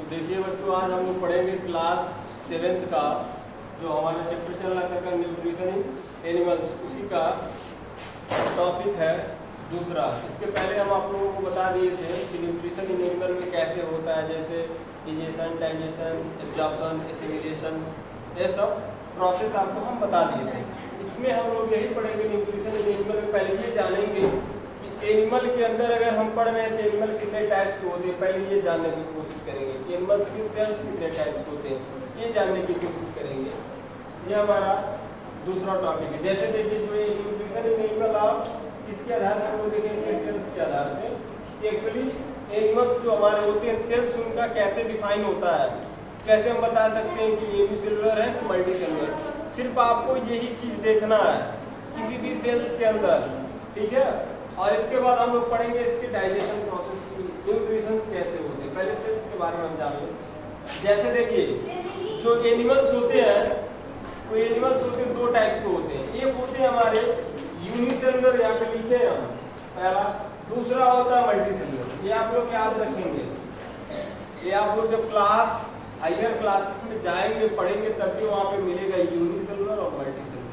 देखिए बच्चों, आज हम लोग पढ़ेंगे क्लास 7th का जो हमारा चैप्टर चल रहा था न्यूट्रिशन इन एनिमल्स, उसी का टॉपिक है दूसरा। इसके पहले हम आप लोगों को बता दिए थे कि न्यूट्रिशन इन एनिमल में कैसे होता है, जैसे इजेशन, डाइजेशन, एब्जॉर्प्शन, एसिमिलेशन, ये सब प्रोसेस आपको हम बता दिए थे। इसमें हम लोग यही पढ़ेंगे न्यूट्रिशन इन एनिमल में। पहले ये जानेंगे कि एनिमल के अंदर अगर हम पढ़ रहे हैं तो एनिमल कितने टाइप्स के होते हैं, पहले ये जानने की कोशिश करेंगे कि एनिमल्स के सेल्स कितने टाइप्स के होते हैं, ये जानने की कोशिश करेंगे। ये हमारा दूसरा टॉपिक है। जैसे देखिए जो न्यूट्रिशन इन एनिमल, आप इसके आधार पर हम लोग देखेंगे सेल्स के आधार से कि एक्चुअली एनिमल्स जो हमारे होते हैं सेल्स उनका कैसे डिफाइन होता है, कैसे हम बता सकते हैं कि यूनिसेलुलर है कि मल्टीसेलुलर। सिर्फ आपको यही चीज़ देखना है किसी भी सेल्स के अंदर, ठीक है। और इसके बाद हम लोग पढ़ेंगे इसके डाइजेशन प्रोसेस की, न्यूट्रिशंस कैसे होते हैं। पहले सेल्स के बारे में हम जान लें। जैसे देखिए जो एनिमल्स होते हैं, वो एनिमल्स होते हैं दो टाइप्स के होते हैं। एक होते हैं हमारे यूनिसेलुलर, यहाँ पे लिखे हैं हम पहला। दूसरा होता है मल्टीसेलुलर। ये आप लोग याद रखेंगे, ये आप लोग जब क्लास हायर क्लासेस में जाएंगे पढ़ेंगे तब भी वहाँ पे मिलेगा यूनिसेलुलर और मल्टीसेलुलर।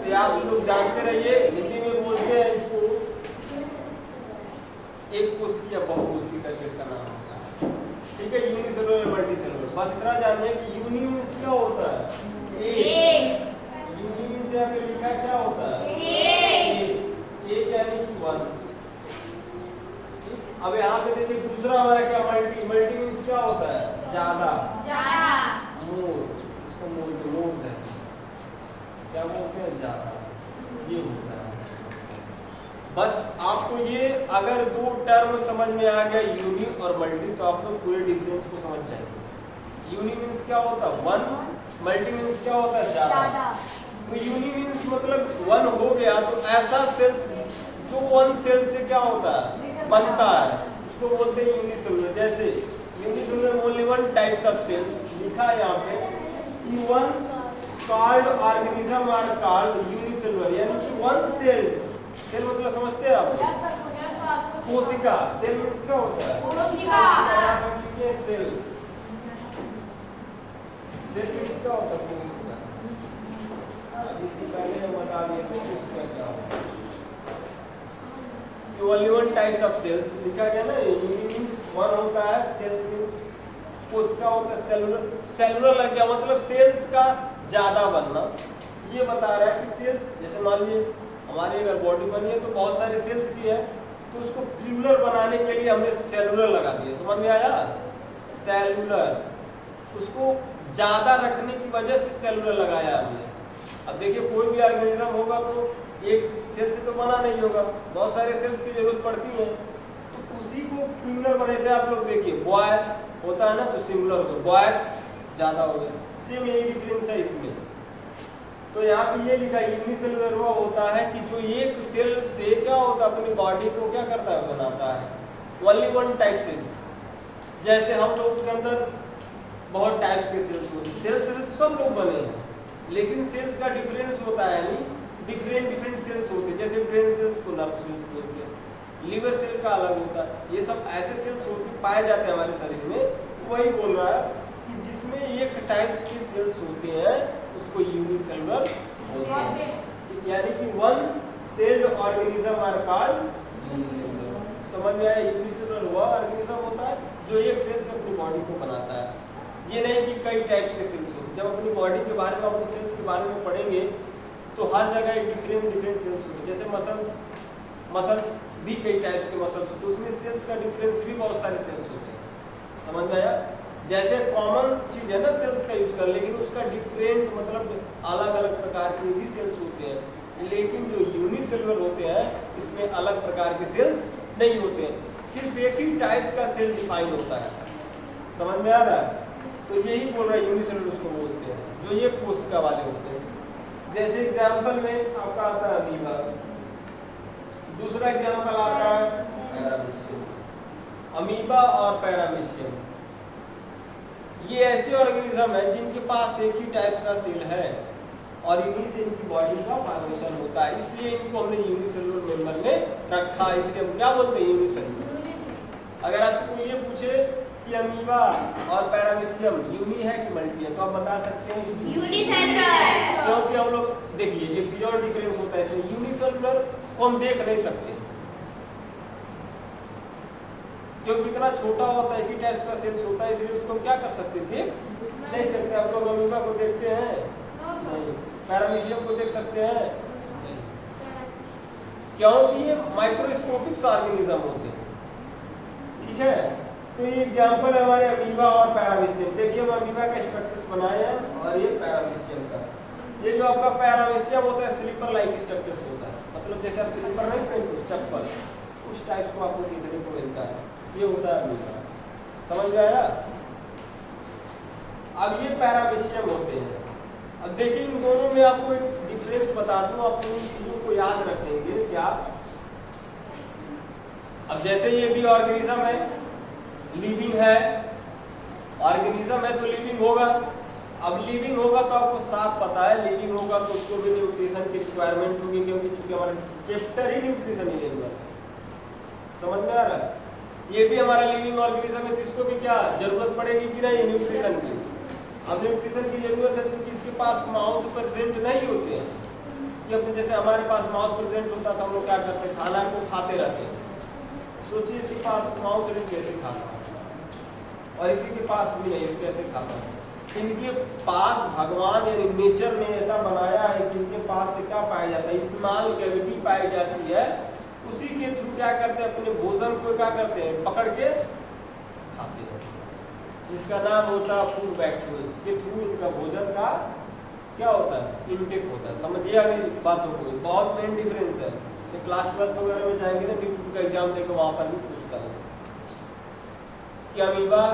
तो आप लोग जानते रहिए। हिंदी में बोलते हैं इसको एक कोशिकी या बहुकोशिकी करके इसका नाम होता है, ठीक है। यूनिसेलुलर और मल्टीसेलुलर, बस इतना जानिए कि यूनि मींस क्या होता है, एक। यूनि मींस यहाँ पे लिखा क्या होता है, एक यानी कि 1। अब यहाँ पे देखिए दूसरा हमारा क्या, मल्टी। मल्टी मींस क्या होता है, ज्यादा, मोर। इसको मोर है, क्या बोलते हैं, ज्यादा, ये होता है। बस आपको ये अगर दो टर्म समझ में आ गया, यूनि और मल्टी, तो आप लोग पूरे डिफरेंस को समझ जाएंगे। यूनि मींस क्या होता है, 1। मल्टी मींस क्या होता है, ज्यादा। तो यूनि मींस मतलब 1 हो गया, तो ऐसा सेल्स जो 1 सेल से क्या होता है, बनता है, उसको बोलते हैं यूनिसेलुलर। जैसे unicellular only 1 types of cells लिखा है यहाँ पे कि 1 called organism are called unicellular, यानी कि 1 सेल। सेल मतलब समझते हैं आप, कोशिका। सेल मींस क्या होता है, कोशिका। सेल, सेल मींस क्या होता है, कोशिका। अब इसके पहले हम बता दिए थे कोशिका क्या होता है। ओनली 1 टाइप्स ऑफ सेल्स लिखा गया ना, यूनि मींस 1 होता है, सेल्स मींस कोशिका होता है, सेलुलर। सेलुलर लग गया मतलब सेल्स का ज्यादा बनना। ये बता रहा है कि सेल्स, जैसे मान लीजिए हमारी अगर बॉडी बनी है तो बहुत सारे सेल्स की है, तो उसको ट्यूबुलर बनाने के लिए हमने सेलुलर लगा दिया। समझ में आया, सेलुलर। उसको ज्यादा रखने की वजह से सेलुलर लगाया हमने। अब देखिए कोई भी ऑर्गेनिज्म होगा तो एक सेल से तो बना नहीं होगा, बहुत सारे सेल्स की जरूरत पड़ती है, तो उसी को ट्यूबुलर बने से आप लोग देखिए बॉय होता है ना, तो सिंगुलर होगा, बॉयज ज्यादा हो गया। सेम यही डिफरेंस है इसमें। तो यहाँ पे ये लिखा यूनिसेलुलर वो होता है कि जो एक सेल से क्या होता है, अपनी बॉडी को क्या करता है, बनाता है। Only 1 type cells. जैसे हम लोग के अंदर बहुत टाइप्स के सेल्स होते हैं, सेल्स से तो सब लोग बने हैं, लेकिन सेल्स का डिफरेंस होता है, यानी डिफरेंट सेल्स होते हैं। जैसे ब्रेन सेल्स को नर्व सेल्स बोलते हैं, लीवर सेल का अलग होता है। ये सब ऐसे सेल्स होते पाए जाते हैं हमारे शरीर में। वही बोल रहा है कि जिसमें एक टाइप्स के सेल्स होते हैं उसको यूनिसेलुलर बोलते हैं, यानी कि 1 celled organism are called unicellular. समझ में आया, यूनिसेलुलर वह ऑर्गेनिज्म होता है जो एक सेल से अपनी बॉडी को बनाता है। ये नहीं कि कई टाइप्स के सेल्स होते हैं। जब अपनी बॉडी के बारे में हम लोग सेल्स के बारे में पढ़ेंगे तो हर जगह एक डिफरेंट सेल्स होते हैं। जैसे मसल्स भी कई टाइप्स के मसल्स होते हैं, उसमें सेल्स का डिफरेंस भी बहुत सारे सेल्स होते हैं। समझ में आया, जैसे कॉमन चीज है ना सेल्स का यूज कर, लेकिन उसका डिफरेंट मतलब अलग अलग प्रकार के भी सेल्स होते हैं। लेकिन जो यूनिसेलुलर होते हैं इसमें अलग प्रकार के सेल्स नहीं होते हैं, सिर्फ एक ही टाइप का सेल डिफाइन होता है। समझ में आ रहा है, तो यही बोल रहा है यूनिसेलुलर उसको बोलते हैं, जो ये कोशिका वाले होते हैं। जैसे एग्जाम्पल में आपका आता है अमीबा, दूसरा एग्जाम्पल आता है पैरामीशियम। अमीबा और पैरामीशियम ये ऐसे ऑर्गेनिज्म है जिनके पास एक ही टाइप्स का सेल है और इन्हीं से इनकी बॉडी का फॉर्मेशन होता है, इसलिए इनको हमने यूनिसेलुलर मेंबर में रखा है। इसलिए हम क्या बोलते हैं, यूनिसेलुलर। अगर आपसे कोई ये पूछे कि अमीबा और पैरामीशियम यूनी है कि मल्टी है? तो आप बता सकते हैं यूनिसेलुलर। क्योंकि हम लोग देखिए एक चीज और डिफरेंस होता है इसमें, यूनिसेलुलर को हम देख नहीं सकते क्योंकि इतना छोटा होता है कि टाइप का सेल्स होता है, इसलिए उसको हम क्या कर सकते हैं, देख नहीं सकते। आप लोग अमीबा को देखते हैं नहीं, पैरामीशियम को देख सकते हैं नहीं, क्योंकि ये माइक्रोस्कोपिक ऑर्गेनिज्म होते हैं। ठीक है, तो ये एग्जांपल है हमारे अमीबा और पैरामीशियम। देखिए हम अमीबा का स्ट्रक्चर्स बनाए हैं और ये पैरामीशियम का। ये जो आपका पैरामीशियम होता है स्लीपर लाइक स्ट्रक्चर्स होता है, मतलब जैसे आप स्लीपर नहीं पहनते चप्पल, उस टाइप को आपको देखने को मिलता है। ये होता है अमीबा, समझ में आया? अब ये पैरामीशियम होते हैं। अब देखिए इन दोनों में आपको एक डिफरेंस बता दूं, आप इन चीजों को याद रखेंगे क्या। अब जैसे ये भी ऑर्गेनिज्म है, लिविंग है, ऑर्गेनिज्म है तो लिविंग होगा। अब लिविंग होगा तो आपको साफ पता है लिविंग होगा तो उसको भी न्यूट्रिशन की रिक्वायरमेंट होगी, क्योंकि चूंकि हमारा चैप्टर ही न्यूट्रिशन ही लेना है। समझ में आ रहा है? ये भी हमारा लिविंग ऑर्गेनिज्म है तो इसको भी क्या जरूरत पड़ेगी कि नहीं न्यूट्रिशन की। अब न्यूट्रिशन की जरूरत है तो किसके पास माउथ प्रेजेंट नहीं होते हैं, कि अपने जैसे हमारे पास माउथ प्रेजेंट होता तो हम लोग क्या करते हैं, खाना को खाते रहते हैं। सोचिए इसके पास माउथ नहीं, कैसे खाता है, और इसी के पास भी नहीं, कैसे खाता है। इनके पास भगवान यानी नेचर ने ऐसा बनाया है कि इनके पास से क्या पाया जाता है, स्मॉल कैविटी पाई जाती है। उसी के थ्रू क्या करते हैं, अपने भोजन को क्या करते हैं, पकड़ के खाते हैं, जिसका नाम होता है फूड वैक्यूल्स के थ्रू इनका भोजन का क्या होता है, इनटेक होता है। समझिए अभी बातों को, बहुत मेन डिफरेंस है। तो क्लास 12 वगैरह में जाएंगे ना, बीपीटी का एग्जाम देकर वहां पर भी पूछता है कि अमीबा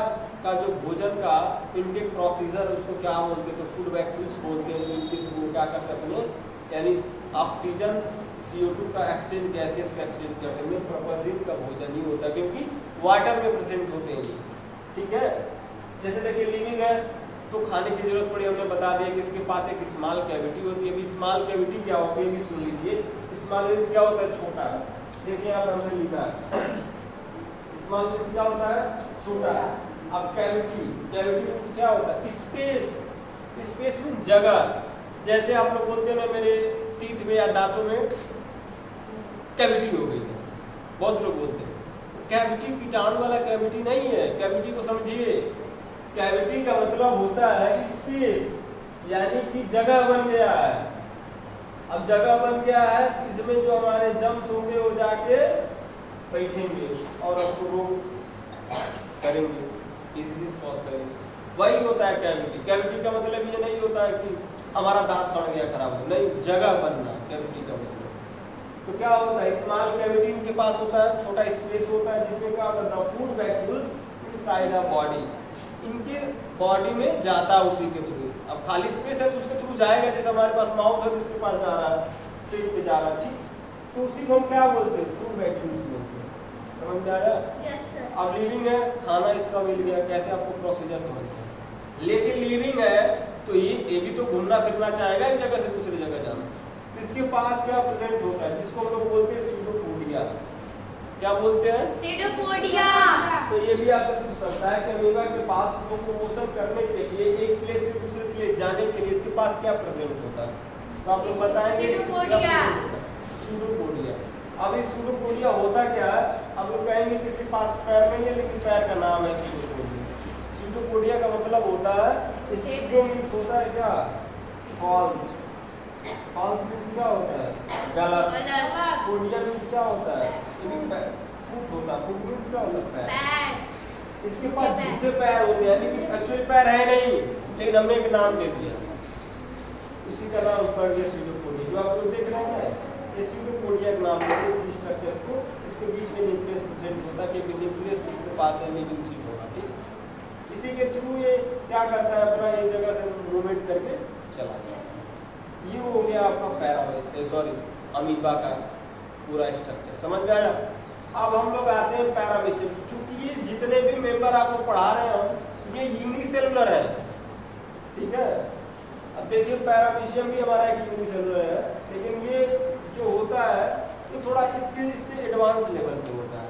का जो भोजन का इनटेक प्रोसीजर है उसको क्या बोलते हैं, तो फूड वैक्यूल्स बोलते हैं। जो इनके थ्रू क्या करते हैं अपने यानी ऑक्सीजन CO2 का एक्सचेंज, गैसेस का एक्सचेंज करते हैं। प्रोपोजिट का भोजन ही होता है क्योंकि वाटर में प्रेजेंट होते हैं। ठीक है, जैसे देखिए लिविंग है तो खाने की जरूरत पड़ी, हमने बता दिया कि इसके पास एक स्मॉल कैविटी होती है। अभी स्मॉल कैविटी क्या होगी ये भी सुन लीजिए। स्मॉल मीन्स क्या होता है, छोटा। देखिए यहाँ पर हमने लिखा है स्मॉल मीन्स क्या होता है, छोटा। अब कैविटी, कैविटी मीन्स क्या होता है, स्पेस। स्पेस मीन्स जगह। जैसे आप लोग बोलते हैं ना मेरे टीथ में या दांतों में कैविटी हो गई है, बहुत लोग बोलते हैं। कैविटी कीटाणु वाला कैविटी नहीं है, कैविटी को समझिए। कैविटी का मतलब होता है स्पेस, यानी कि जगह बन गया है। अब जगह बन गया है, इसमें जो हमारे जम्स होंगे वो जाके बैठेंगे और आपको रोग करेंगे, डिजीज कॉज करेंगे। वही होता है कैविटी। कैविटी का मतलब ये नहीं होता है कि हमारा दांत सड़ गया, खराब हो, नहीं, जगह बनना कैविटी का मतलब। तो क्या होता है, स्मॉल कैविटी इनके पास होता है, छोटा स्पेस होता है जिसमें क्या होता है, food vacuoles inside a body, इनके बॉडी में जाता है उसी के थ्रू। अब खाली स्पेस है तो उसके थ्रू जाएगा, जैसे हमारे पास माउथ है तो इसके पास जा रहा है, पेट पे जा रहा है। ठीक, तो उसी को हम क्या बोलते हैं, फूड वैक्यूल्स बोलते हैं। समझ में आया? Yes sir. अब लिविंग है, खाना इसका मिल गया, कैसे आपको प्रोसीजर समझते हैं। लेकिन लिविंग है तो ये भी तो घूमना फिरना चाहेगा एक जगह से दूसरी जगह जाना। तो इसके पास क्या प्रेजेंट होता है, जिसको हम लोग बोलते हैं सीडोपोडिया। क्या बोलते हैं, सीडोपोडिया। तो ये भी आपसे पूछ सकता है कि अमीबा के पास लोकोमोशन करने के लिए, एक प्लेस से दूसरे प्लेस जाने के लिए इसके पास क्या प्रेजेंट होता है, तो आप लोग बताएंगे सीडोपोडिया। सीडोपोडिया। अब इस सीडोपोडिया होता क्या है, आप लोग कहेंगे कि इसके पास पैर नहीं है, लेकिन पैर का नाम है सीडोपोडिया। सीडोपोडिया का मतलब होता है, सीडो मीन्स होता है क्या, फॉल्स। फॉल्स मीन्स क्या होता है, गलत। पोडिया मीन्स क्या होता है, फुट होता है। फुट मीन्स क्या होता है, पैर। इसके पास जूते पैर होते हैं, लेकिन एक्चुअली पैर है नहीं, लेकिन हमने एक नाम दे दिया, उसी का नाम पड़ गया सीडोपोडिया। जो आप लोग देख रहे हैं ये सीडोपोडिया का नाम देते हैं इस स्ट्रक्चर्स को। इसके बीच में न्यूक्लियस प्रेजेंट होता है, क्योंकि न्यूक्लियस जिसके पास है लिविंग चीज होगा। ठीक, इसी के थ्रू ये क्या करता है, अपना एक जगह से मूवमेंट करके चला जाता है। ये हो गया आपका अमीबा का पूरा स्ट्रक्चर। समझ में आया? अब हम लोग आते हैं पैरामीशियम। चूंकि ये जितने भी मेंबर आपको पढ़ा रहे हैं ये यूनिसेलुलर है। ठीक है, अब देखिए पैरामीशियम भी हमारा एक यूनिसेलुलर है, लेकिन ये जो होता है ये थोड़ा इससे एडवांस लेवल पे होता है।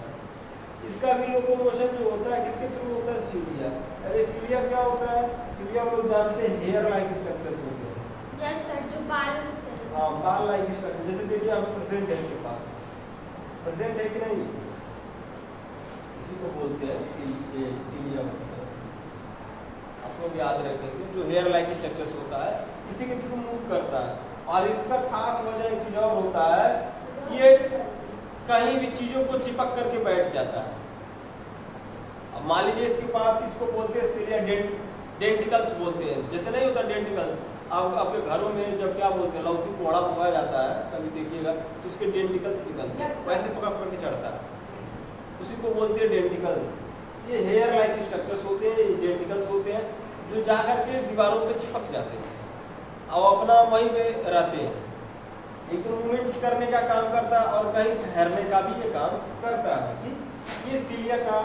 इसका भी लोकोमोशन जो होता है किसके थ्रू होता है? सीलिया। अरे सीलिया क्या होता है? सीलिया हम लोग जानते हैं हेयर लाइक स्ट्रक्चर्स होते हैं। यस सर, जो बाल होते हैं। हाँ, बाल लाइक स्ट्रक्चर। जैसे देखिए आप प्रेजेंट है इसके पास, प्रेजेंट है कि नहीं? इसी को बोलते हैं सीलिया बोलते हैं। आप लोग याद रखेंगे जो हेयर लाइक स्ट्रक्चर्स होता है इसी के थ्रू मूव करता है। और इसका खास वजह एक चीज और होता है कि ये कहीं भी चीजों को चिपक करके बैठ जाता है। अब मान लीजिए इसके पास, इसको बोलते हैं सीलिया डेंटिकल्स बोलते हैं। जैसे नहीं होता डेंटिकल्स, आप आपके घरों में जब क्या बोलते हैं, लौकी कोड़ा पकाया जाता है कभी देखिएगा तो उसके डेंटिकल्स निकलते हैं, वैसे पकड़ पकड़ के चढ़ता है, उसी को बोलते हैं डेंटिकल्स। ये हेयर लाइक स्ट्रक्चर्स होते हैं, डेंटिकल्स होते हैं जो जा करके दीवारों पे चिपक जाते हैं और अपना वहीं पे रहते हैं। एक तो मूवमेंट्स करने का काम करता है और कहीं ठहरने का भी ये काम करता है। ठीक, ये सीलिया का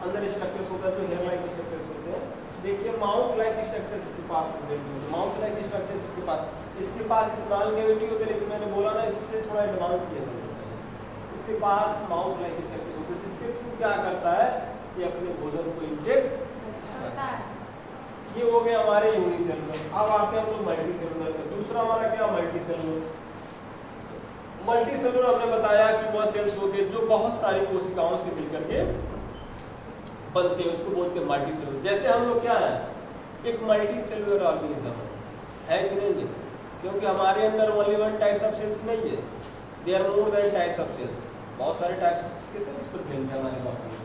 अंदर स्ट्रक्चर्स होता है जो हेयर लाइक स्ट्रक्चर्स होते हैं। देखिए माउथ लाइक स्ट्रक्चर्स इसके पास प्रेजेंट होते हैं। माउथ लाइक स्ट्रक्चर्स इसके पास स्मॉल कैविटी होते हैं, लेकिन मैंने बोला ना इससे थोड़ा एडवांस लेवल होता है। इसके पास माउथ लाइक स्ट्रक्चर्स होते हैं जिसके थ्रू क्या करता है, ये अपने भोजन को इंजेक्ट करता है। ये हो गया हमारे यूनिसेलुलर। अब आते हैं हम लोग मल्टीसेलुलर पे। दूसरा हमारा क्या मल्टीसेलुलर। मल्टीसेलुलर हमने बताया कि वह सेल्स होते हैं जो बहुत सारी कोशिकाओं से मिलकर के बनते हैं, उसको बोलते हैं मल्टीसेलुलर। जैसे हम लोग क्या है, एक मल्टीसेलुलर ऑर्गेनिज्म है कि नहीं है? क्योंकि हमारे अंदर only one types of cells नहीं है, there are more than types of cells. बहुत सारे टाइप्स के सेल्स प्रेजेंट है हमारे बॉडी में,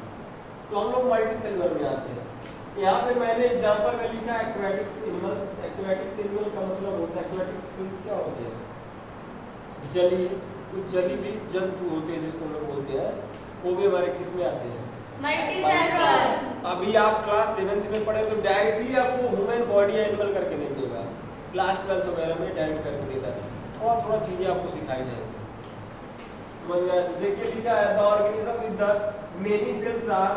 तो हम लोग मल्टीसेलुलर में आते हैं। यहाँ पे मैंने एग्जांपल में लिखा है एक्वेटिक्स एनिमल्स। एक्वेटिक्स एनिमल का मतलब होता है, एक्वेटिक्स फिल्स क्या होते हैं? जली, कुछ जली भी जंतु होते हैं जिसको हम लोग बोलते हैं, वो भी हमारे किस में आते हैं? मल्टीसेलुलर। अभी आप क्लास 7th में पढ़े तो डायरेक्टली आपको ह्यूमन बॉडी या एनिमल करके नहीं देगा, क्लास 12th वगैरह में डायरेक्ट करके देता है। थोड़ा थोड़ा चीजें आपको सिखाई जाएंगी। देखिए लिखा है the organism with the many cells are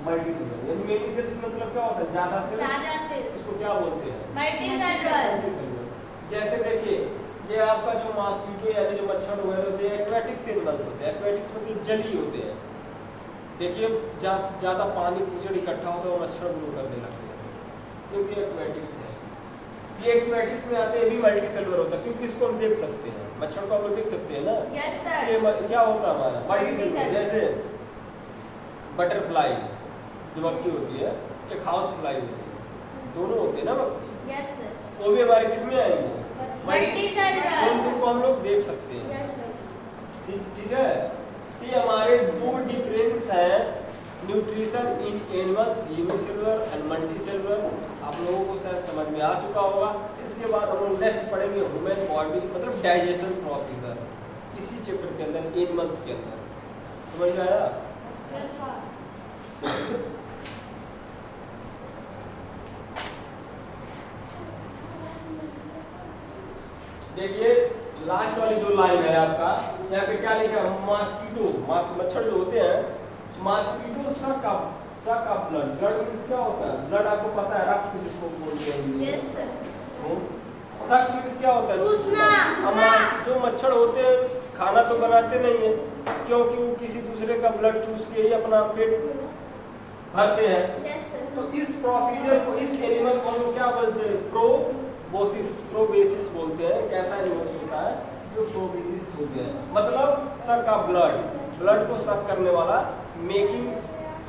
multicellular. यानी मेनी सेल्स मतलब क्या होता है? ज्यादा सेल्स। इसको क्या बोलते हैं? मल्टीसेलुलर। जैसे देखिए ये आपका जो मॉस्किटो यानी जो मच्छर वगैरह होते हैं एक्वेटिक्स एनिमल्स होते हैं। एक्वेटिक्स मतलब जली होते हैं। देखिए जब ज़्यादा पानी कीचड़ इकट्ठा होता है वो मच्छर ग्रो करने लगते हैं, क्योंकि एक्वेटिक्स है। ये एक्वेटिक्स में आते हैं, भी मल्टीसेलुलर होता है क्योंकि इसको हम देख सकते हैं, मच्छर को हम लोग देख सकते हैं ना। Yes sir. इसलिए क्या होता है हमारा मल्टीसेलुलर। जैसे बटरफ्लाई जो मक्खी होती है, एक हाउस फ्लाई होती है, दोनों होते हैं ना मक्खी। Yes sir. वो भी हमारे किस में आएंगे? मल्टीसेलुलर। उनको हम लोग देख सकते हैं। Yes sir. ठीक है, ये हमारे दो डिफरेंस हैं nutrition in animals, unicellular and multicellular. आप लोगों को शायद समझ में आ चुका होगा। इसके बाद हम लोग नेक्स्ट पढ़ेंगे ह्यूमन बॉडी मतलब डाइजेशन प्रोसीजर, इसी चैप्टर के अंदर एनिमल्स के अंदर। समझ में आया? Yes sir. देखिए लास्ट वाली जो लाइन है आपका, यहाँ पे क्या लिखा है? मॉस्किटो, मच्छर जो होते हैं, मॉस्किटो सक अप ब्लड। ब्लड मींस क्या होता है? ब्लड आपको पता है, रक्त जिसको बोलते हैं। Yes sir. सक मींस क्या होता है? चूसना। जो मच्छर होते हैं खाना तो बनाते नहीं है, क्योंकि वो किसी दूसरे का ब्लड चूस के ही अपना पेट भरते हैं। Yes sir. तो इस प्रोसीजर को, इस एनिमल को हम लोग क्या बोलते हैं? प्रोबेसिस बोलते हैं। कैसा एनिमल्स होता है? जो प्रोबेसिस होते हैं, मतलब सक का ब्लड को सक करने वाला, मेकिंग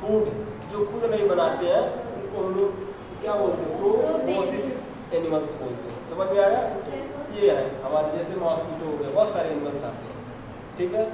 फूड जो खुद नहीं बनाते हैं, उनको हम लोग क्या बोलते हैं? प्रोबेसिस एनिमल्स बोलते हैं। समझ में आया? ये है हमारे जैसे मॉस्किटो हो गए, बहुत सारे एनिमल्स आते हैं। ठीक है,